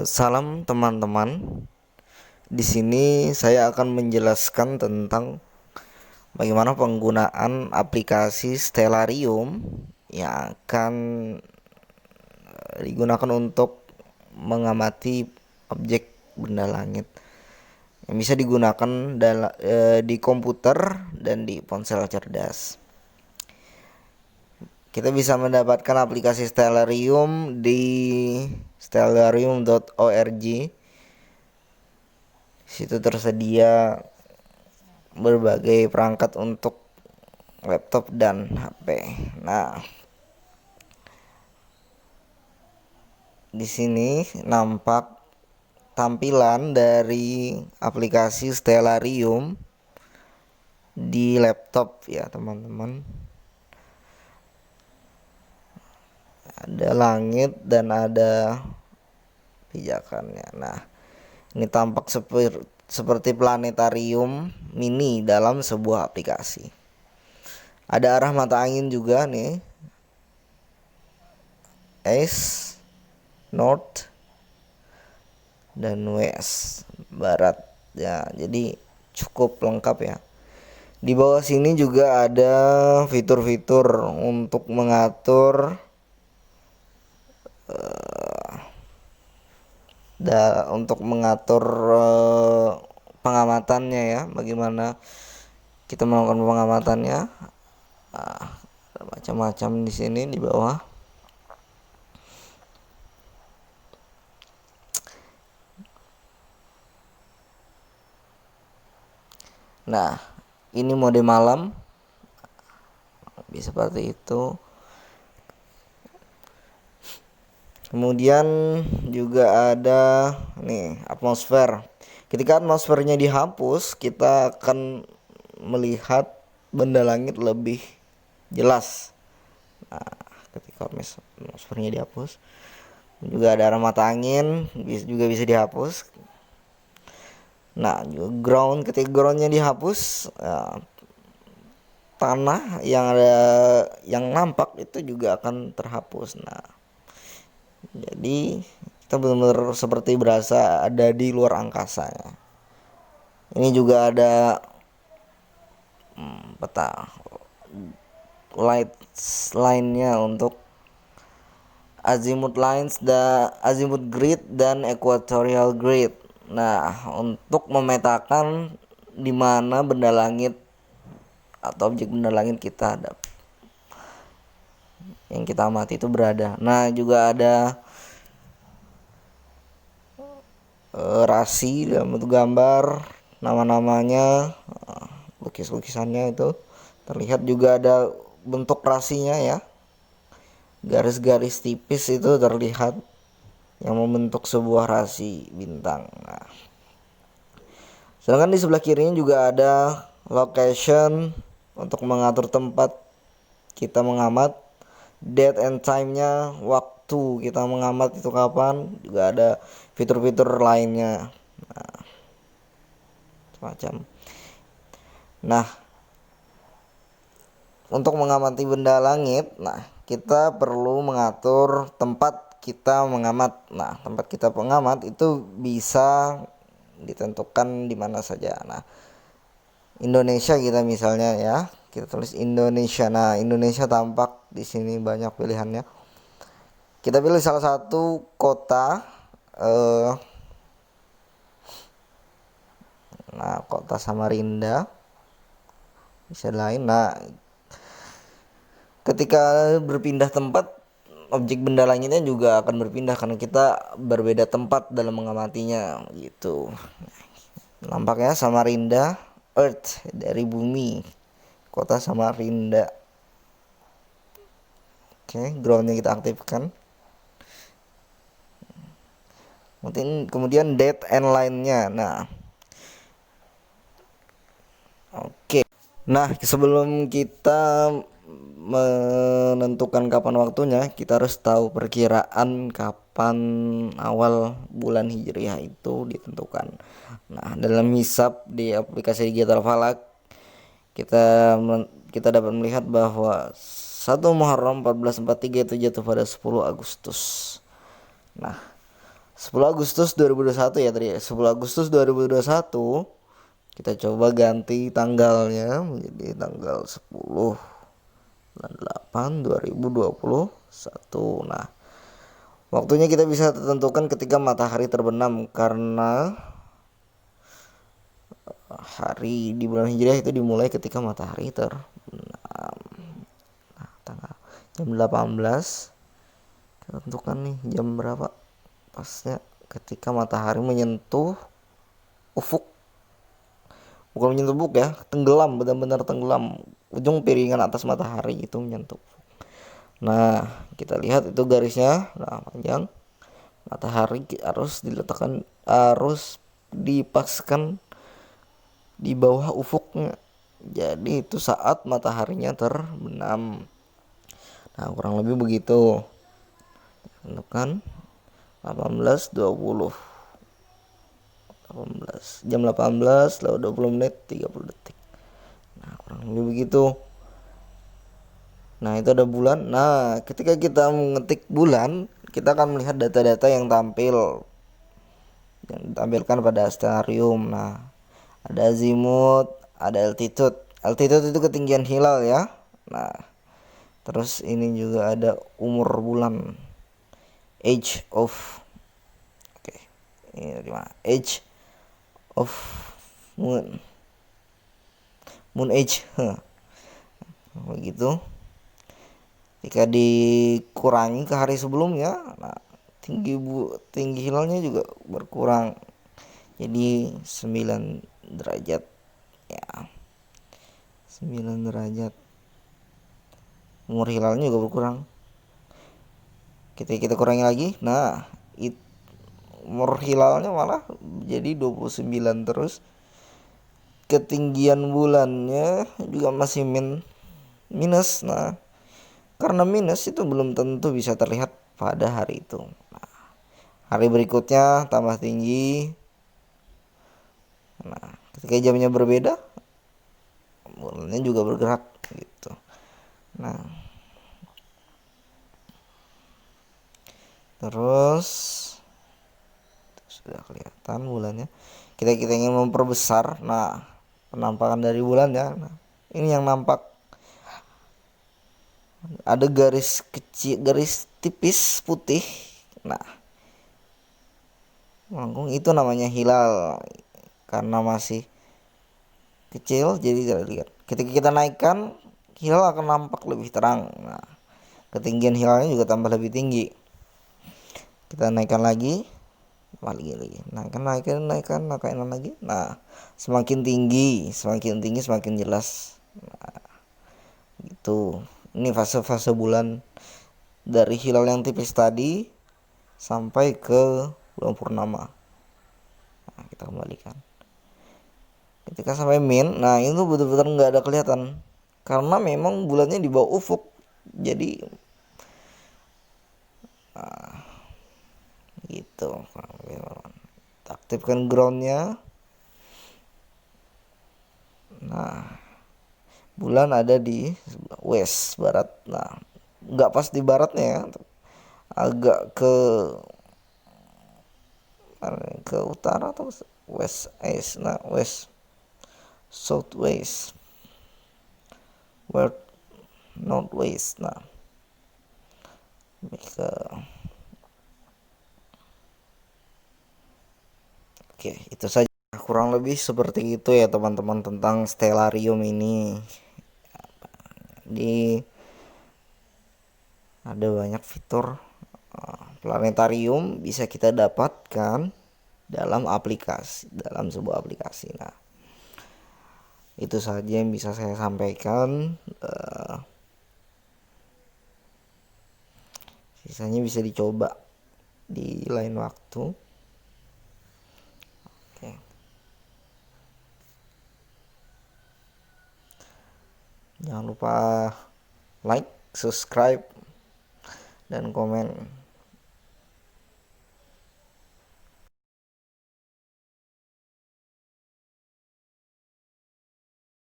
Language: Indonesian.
Salam teman-teman. Di sini saya akan menjelaskan tentang bagaimana penggunaan aplikasi Stellarium yang akan digunakan untuk mengamati objek benda langit yang bisa digunakan di komputer dan di ponsel cerdas. Kita bisa mendapatkan aplikasi Stellarium di stellarium.org. Situ tersedia berbagai perangkat untuk laptop dan HP. Nah, di sini nampak tampilan dari aplikasi Stellarium di laptop ya, teman-teman. Ada langit dan ada pijakannya. Nah, ini tampak seperti planetarium mini dalam sebuah aplikasi. Ada arah mata angin juga nih, east, north, dan west, barat ya. Jadi cukup lengkap ya. Di bawah sini juga ada fitur-fitur untuk mengatur pengamatannya ya. Bagaimana kita melakukan pengamatannya. Ada macam-macam di sini di bawah. Nah, ini mode malam, bisa seperti itu. Kemudian juga ada nih atmosfer. Ketika atmosfernya dihapus, kita akan melihat benda langit lebih jelas. Nah, ketika atmosfernya dihapus, juga ada arah mata angin juga bisa dihapus. Nah, ground, ketika groundnya dihapus, tanah yang nampak itu juga akan terhapus. Nah, jadi kita benar-benar seperti berasa ada di luar angkasa ya. Ini juga ada peta light line-nya untuk azimuth grid dan equatorial grid. Nah, untuk memetakan di mana benda langit atau objek benda langit yang kita amati itu berada. Nah, juga ada rasi dalam bentuk gambar, nama-namanya, lukis-lukisannya itu terlihat. Juga ada bentuk rasinya ya, garis-garis tipis itu terlihat yang membentuk sebuah rasi bintang. Nah, sedangkan di sebelah kirinya juga ada location untuk mengatur tempat kita mengamat, date and time-nya, waktu kita mengamat itu kapan. Juga ada fitur-fitur lainnya. Nah, semacam. Nah, untuk mengamati benda langit, nah kita perlu mengatur tempat kita mengamat. Nah, tempat kita mengamat itu bisa ditentukan di mana saja. Nah, Indonesia kita misalnya ya, kita tulis Indonesia. Nah, Indonesia tampak di sini banyak pilihannya. Kita pilih salah satu kota. Nah, kota Samarinda bisa lain. Nah, ketika berpindah tempat, objek benda langitnya juga akan berpindah karena kita berbeda tempat dalam mengamatinya gitu. Nampaknya Samarinda, Earth dari bumi, kota Samarinda. Oke, groundnya kita aktifkan. Kemudian date and line-nya. Nah, oke. Nah, sebelum kita menentukan kapan waktunya, kita harus tahu perkiraan kapan awal bulan Hijriah itu ditentukan. Nah, dalam hisab di aplikasi Digital Falak, kita dapat melihat bahwa 1 Muharram 1443 itu jatuh pada 10 Agustus. Nah, 10 Agustus 2021 ya tadi. 10 Agustus 2021 kita coba ganti tanggalnya menjadi tanggal 10 bulan 8 2021. Nah, waktunya kita bisa tentukan ketika matahari terbenam karena hari di bulan Hijriah itu dimulai ketika matahari terbenam. Nah, tanggal jam 18 kita tentukan nih jam berapa pasnya ketika matahari menyentuh ufuk, bukan menyentuh ufuk ya, tenggelam, benar-benar tenggelam, ujung piringan atas matahari itu menyentuh ufuk. Nah, kita lihat itu garisnya, nah panjang. Matahari harus diletakkan, harus dipaskan di bawah ufuknya, jadi itu saat mataharinya terbenam. Nah, kurang lebih begitu. Tentukan 18.20, 18 jam 18 lalu 20 menit 30 detik. Nah, kurang lebih begitu. Nah, itu ada bulan. Nah, ketika kita mengetik bulan, kita akan melihat data-data yang ditampilkan pada stellarium. Nah, ada azimut, ada altitude. Altitude itu ketinggian hilal ya. Nah, terus ini juga ada umur bulan, age of, oke, ini di mana? Age of moon, moon age, begitu. Jika dikurangi ke hari sebelumnya, nah tinggi hilalnya juga berkurang, jadi 9 derajat ya, 9 derajat. Umur hilalnya juga berkurang. Kita kurangi lagi, nah umur hilalnya malah jadi 29 terus. Ketinggian bulannya juga masih minus. Nah, karena minus itu belum tentu bisa terlihat pada hari itu. Nah, hari berikutnya tambah tinggi. Nah, ketika jamnya berbeda, bulannya juga bergerak gitu. Nah, terus sudah kelihatan bulannya. Kita ingin memperbesar, nah penampakan dari bulannya. Nah, ini yang nampak. Ada garis kecil, garis tipis putih. Nah, melengkung itu namanya hilal. Karena masih kecil jadi tidak lihat. Ketika kita naikkan, hilal akan nampak lebih terang. Nah, ketinggian hilalnya juga tambah lebih tinggi. Kita naikkan lagi, naikkan lagi. Nah, semakin tinggi semakin jelas. Nah, gitu. Ini fase-fase bulan dari hilal yang tipis tadi sampai ke bulan purnama. Nah, kita kembalikan. Ketika sampai min, nah itu betul-betul nggak ada kelihatan karena memang bulannya di bawah ufuk. Jadi gitu. Kita aktifkan groundnya. Nah, bulan ada di west barat. Nah, nggak pas di baratnya ya, agak ke utara atau west east. Nah, west southwest, west northwest. Nah, ke oke, itu saja. Kurang lebih seperti itu ya teman-teman tentang stellarium ini. Di ada banyak fitur planetarium bisa kita dapatkan dalam sebuah aplikasi. Nah, itu saja yang bisa saya sampaikan. Sisanya bisa dicoba di lain waktu. Oke. Jangan lupa like, subscribe, dan komen.